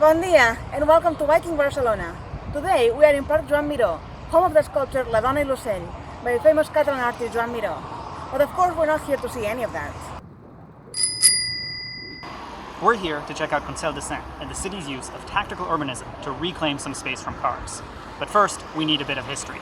Bon dia, and welcome to Viking Barcelona. Today we are in Parc Joan Miró, home of the sculpture La Dona i l'Ocell by the famous Catalan artist Joan Miró. But of course we're not here to see any of that. We're here to check out Consell de Cent and the city's use of tactical urbanism to reclaim some space from cars. But first, we need a bit of history.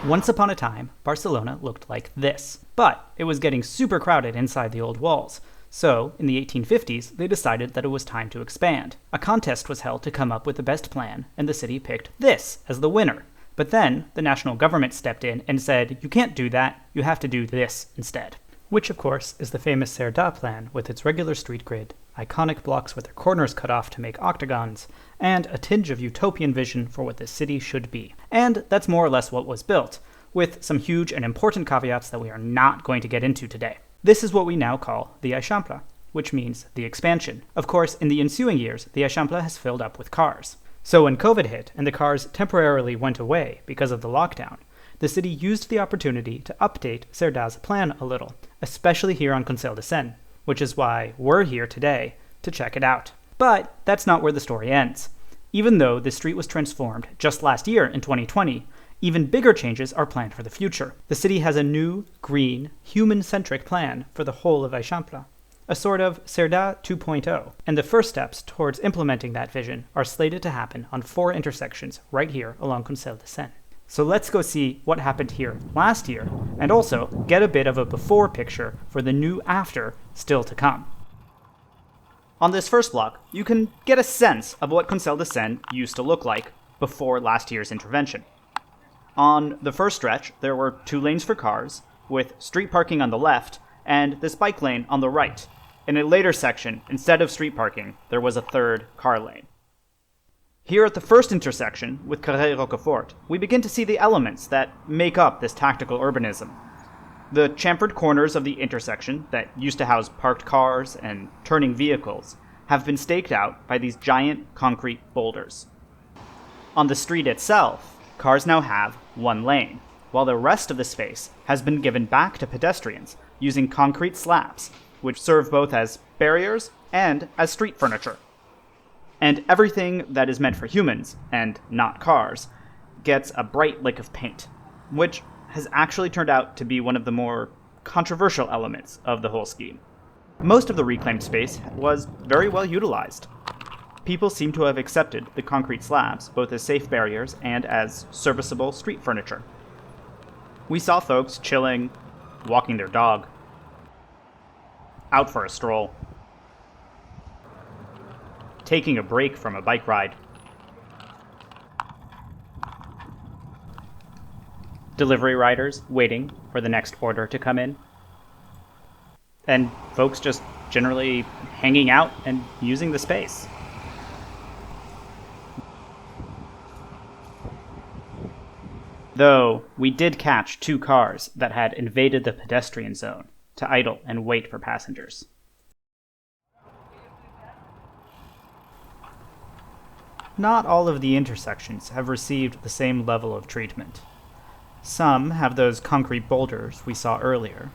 Once upon a time, Barcelona looked like this, but it was getting super crowded inside the old walls. So, in the 1850s, they decided that it was time to expand. A contest was held to come up with the best plan, and the city picked this as the winner. But then, the national government stepped in and said, you can't do that, you have to do this instead. Which, of course, is the famous Cerdà plan with its regular street grid, iconic blocks with their corners cut off to make octagons, and a tinge of utopian vision for what the city should be. And that's more or less what was built, with some huge and important caveats that we are not going to get into today. This is what we now call the Eixample, which means the expansion. Of course, in the ensuing years, the Eixample has filled up with cars. So when COVID hit and the cars temporarily went away because of the lockdown, the city used the opportunity to update Cerdà's plan a little, especially here on Consell de Cent, which is why we're here today to check it out. But that's not where the story ends. Even though the street was transformed just last year in 2020, even bigger changes are planned for the future. The city has a new, green, human-centric plan for the whole of Eixample, a sort of Cerdà 2.0, and the first steps towards implementing that vision are slated to happen on 4 intersections right here along Consell de Cent. So let's go see what happened here last year, and also get a bit of a before picture for the new after still to come. On this first block, you can get a sense of what Consell de Cent used to look like before last year's intervention. On the first stretch, there were 2 lanes for cars, with street parking on the left and this bike lane on the right. In a later section, instead of street parking, there was a 3rd car lane. Here at the first intersection, with Carré Roquefort, we begin to see the elements that make up this tactical urbanism. The chamfered corners of the intersection that used to house parked cars and turning vehicles have been staked out by these giant concrete boulders. On the street itself, cars now have 1 lane, while the rest of the space has been given back to pedestrians using concrete slabs, which serve both as barriers and as street furniture. And everything that is meant for humans, and not cars, gets a bright lick of paint, which has actually turned out to be one of the more controversial elements of the whole scheme. Most of the reclaimed space was very well utilized. People seem to have accepted the concrete slabs both as safe barriers and as serviceable street furniture. We saw folks chilling, walking their dog, out for a stroll, taking a break from a bike ride, delivery riders waiting for the next order to come in, and folks just generally hanging out and using the space. Though we did catch 2 cars that had invaded the pedestrian zone to idle and wait for passengers. Not all of the intersections have received the same level of treatment. Some have those concrete boulders we saw earlier.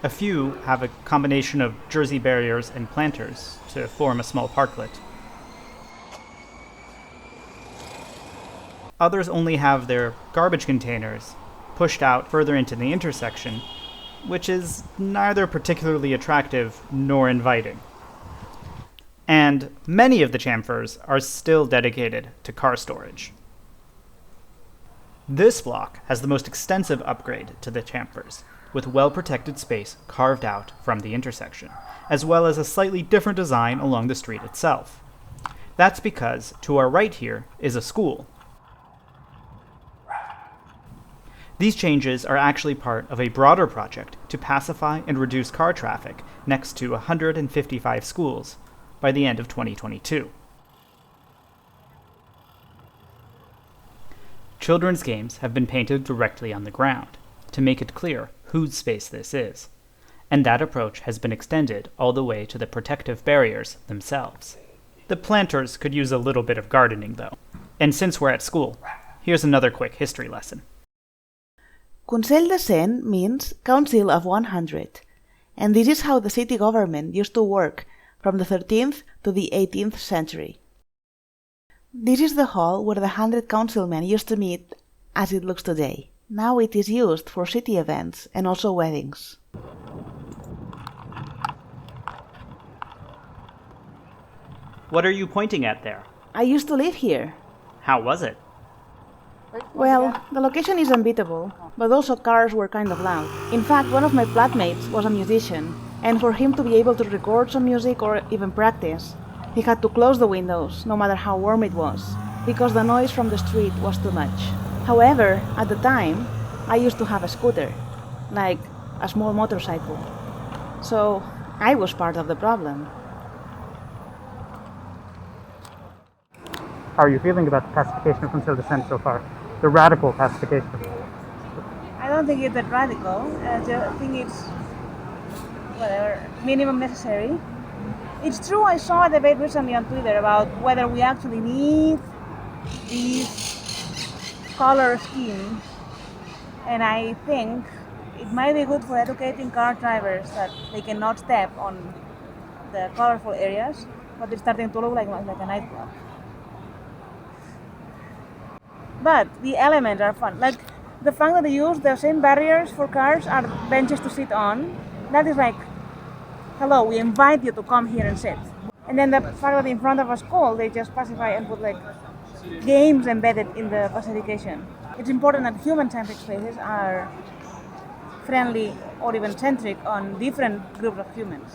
A few have a combination of jersey barriers and planters to form a small parklet. Others only have their garbage containers pushed out further into the intersection, which is neither particularly attractive nor inviting. And many of the chamfers are still dedicated to car storage. This block has the most extensive upgrade to the chamfers, with well-protected space carved out from the intersection, as well as a slightly different design along the street itself. That's because to our right here is a school. These changes are actually part of a broader project to pacify and reduce car traffic next to 155 schools by the end of 2022. Children's games have been painted directly on the ground to make it clear whose space this is, and that approach has been extended all the way to the protective barriers themselves. The planters could use a little bit of gardening, though. And since we're at school, here's another quick history lesson. Consell de Cent means Council of 100, and this is how the city government used to work from the 13th to the 18th century. This is the hall where the 100 councilmen used to meet as it looks today. Now it is used for city events and also weddings. What are you pointing at there? I used to live here. How was it? Well, the location is unbeatable, but also cars were kind of loud. In fact, one of my flatmates was a musician, and for him to be able to record some music or even practice, he had to close the windows, no matter how warm it was, because the noise from the street was too much. However, at the time, I used to have a scooter, like a small motorcycle. So, I was part of the problem. How are you feeling about the pacification of Consell de Cent so far? The radical pacification. I don't think it's that radical. I think it's whatever, minimum necessary. It's true, I saw a debate recently on Twitter about whether we actually need this color scheme, and I think it might be good for educating car drivers that they cannot step on the colorful areas, but it's starting to look like a nightclub. But the elements are fun. Like the fact that they use the same barriers for cars are benches to sit on. That is like, hello, we invite you to come here and sit. And then the fact that in front of a school they just pacify and put like games embedded in the pacification. It's important that human-centric spaces are friendly or even centric on different groups of humans.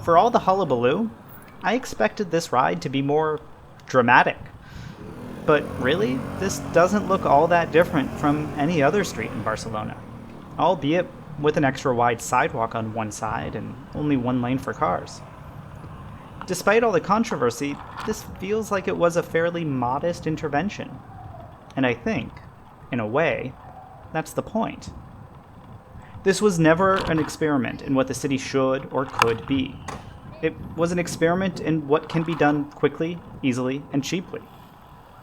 For all the hullabaloo, I expected this ride to be more dramatic. But really, this doesn't look all that different from any other street in Barcelona, albeit with an extra wide sidewalk on one side and only one lane for cars. Despite all the controversy, this feels like it was a fairly modest intervention. And I think, in a way, that's the point. This was never an experiment in what the city should or could be. It was an experiment in what can be done quickly, easily, and cheaply.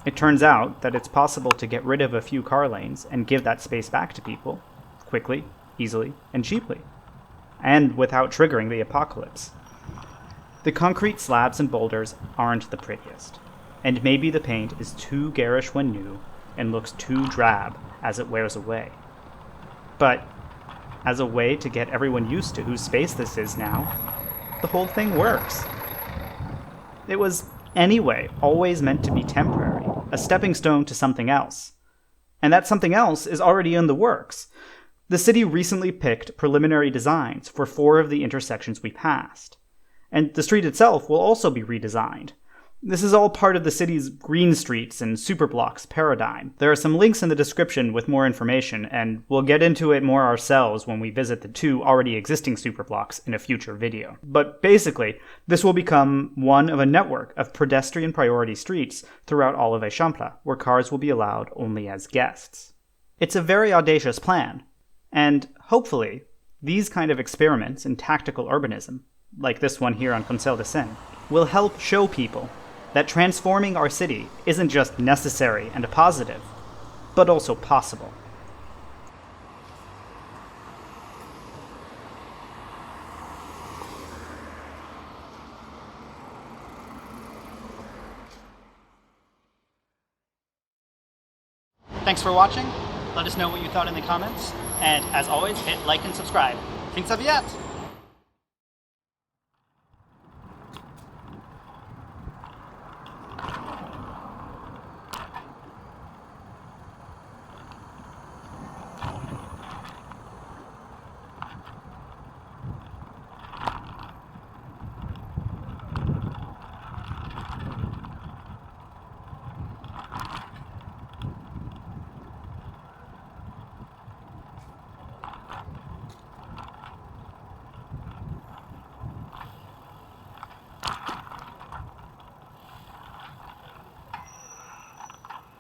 It turns out that it's possible to get rid of a few car lanes and give that space back to people, quickly, easily, and cheaply, and without triggering the apocalypse. The concrete slabs and boulders aren't the prettiest, and maybe the paint is too garish when new and looks too drab as it wears away. But as a way to get everyone used to whose space this is now, the whole thing works. It was, anyway, always meant to be temporary, a stepping stone to something else. And that something else is already in the works. The city recently picked preliminary designs for 4 of the intersections we passed. And the street itself will also be redesigned. This is all part of the city's green streets and superblocks paradigm. There are some links in the description with more information, and we'll get into it more ourselves when we visit the 2 already existing superblocks in a future video. But basically, this will become one of a network of pedestrian priority streets throughout all of Eixample, where cars will be allowed only as guests. It's a very audacious plan, and hopefully, these kind of experiments in tactical urbanism, like this one here on Consell de Cent, will help show people that transforming our city isn't just necessary and a positive, but also possible. Thanks for watching. Let us know what you thought in the comments, and as always, hit like and subscribe. Fins aviat!